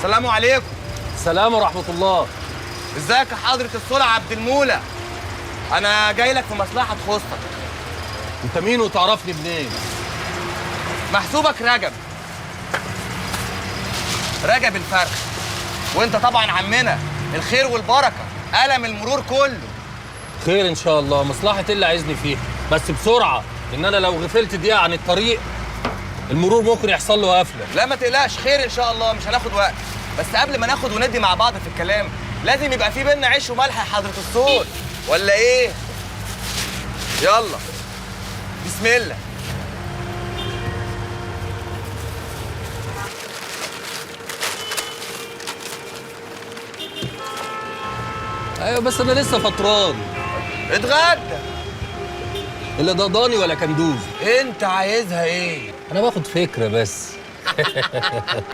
السلام عليكم. السلام ورحمة الله. ازيك يا حضرة الصلع عبد المولى؟ أنا جاي لك في مصلحة تخصك. أنت مين وتعرفني منين؟ محسوبك رجب الفرخ، وأنت طبعا عمنا الخير والبركة، قلم المرور كله. خير إن شاء الله. مصلحة إيه اللي عايزني فيها؟ بس بسرعة، إن أنا لو غفلت دقيقة عن الطريق المرور ممكن يحصل له قفلة. لا ما تقلقش، خير إن شاء الله، مش هناخد وقت. بس قبل ما ناخد وندي مع بعض في الكلام لازم يبقى في بينا عيش وملح يا حضرة الصول، ولا إيه؟ يلا بسم الله. أيوة بس أنا لسه فطران. اتغدى. اللي ده ضاني ولا كندوز؟ أنت عايزها إيه؟ أنا باخد فكرة بس.